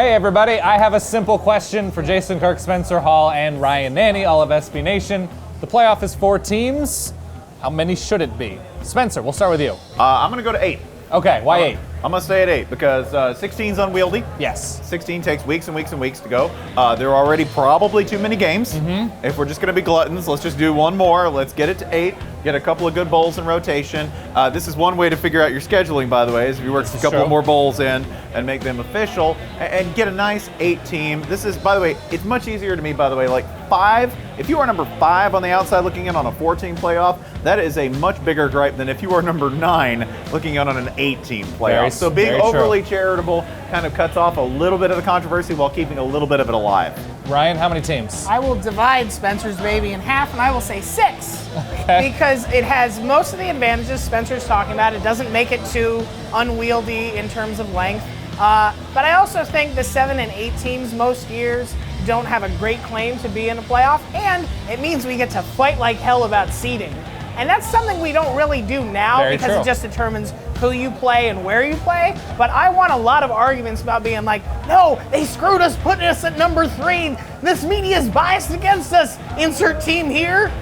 Hey everybody, I have a simple question for Jason Kirk, Spencer Hall, and Ryan Nanny, all of SB Nation. The playoff is 4 teams. How many should it be? Spencer, we'll start with you. I'm going to go to 8. Okay, why 8? I'm going to stay at 8 because 16 is unwieldy. Yes. 16 takes weeks and weeks and weeks to go. There are already probably too many games. If we're just going to be gluttons, let's just do one more. Let's get it to 8. Get a couple of good bowls in rotation. This is one way to figure out your scheduling, by the way, is if you work a couple more bowls in and make them official and get a nice 8 team. This is, by the way, it's much easier to me, by the way, like 5. If you are number 5 on the outside looking in on a 4-team playoff, that is a much bigger gripe than if you are number 9 looking in on an 8-team playoff. So being overly charitable kind of cuts off a little bit of the controversy while keeping a little bit of it alive. Ryan, how many teams? I will divide Spencer's baby in half, and I will say 6. Okay. Because it has most of the advantages Spencer's talking about. It doesn't make it too unwieldy in terms of length. But I also think the 7 and 8 teams most years don't have a great claim to be in a playoff, and it means we get to fight like hell about seeding. And that's something we don't really do now because it just determines who you play and where you play. But I want a lot of arguments about being like, no, they screwed us putting us at number 3. This media is biased against us. Insert team here.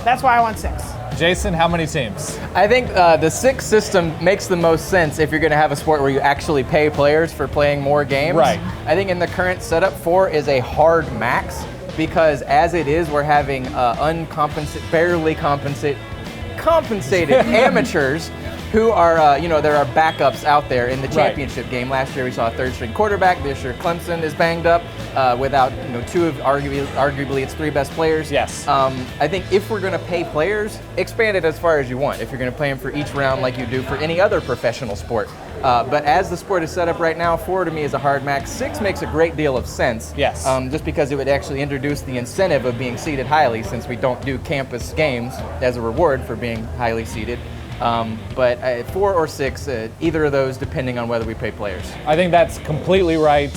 That's why I want 6. Jason, how many teams? I think the 6 system makes the most sense if you're going to have a sport where you actually pay players for playing more games. Right. I think in the current setup, 4 is a hard max because as it is, we're having barely compensated amateurs who are, there are backups out there in the championship game. Last year we saw a 3rd-string quarterback. This year Clemson is banged up without, 2 of arguably its 3 best players. Yes. I think if we're going to pay players, expand it as far as you want. If you're going to play them for each round like you do for any other professional sport. But as the sport is set up right now, 4 to me is a hard max. 6 makes a great deal of sense. Yes. Just because it would actually introduce the incentive of being seeded highly since we don't do campus games as a reward for being highly seeded. But 4 or 6, either of those, depending on whether we pay players. I think that's completely right.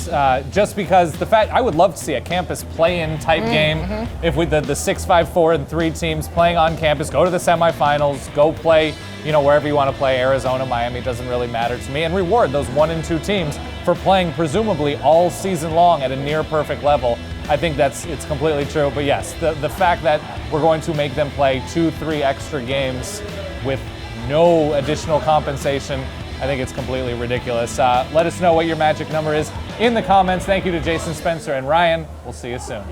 Just because I would love to see a campus play-in type game. If we the 6, 5, 4, and 3 teams playing on campus, go to the semifinals, go play, wherever you want to play, Arizona, Miami, doesn't really matter to me, and reward those 1 and 2 teams for playing presumably all season long at a near perfect level. I think it's completely true. But yes, the fact that we're going to make them play 2, 3 extra games with no additional compensation, I think it's completely ridiculous. Let us know what your magic number is in the comments. Thank you to Jason, Spencer, and Ryan. We'll see you soon.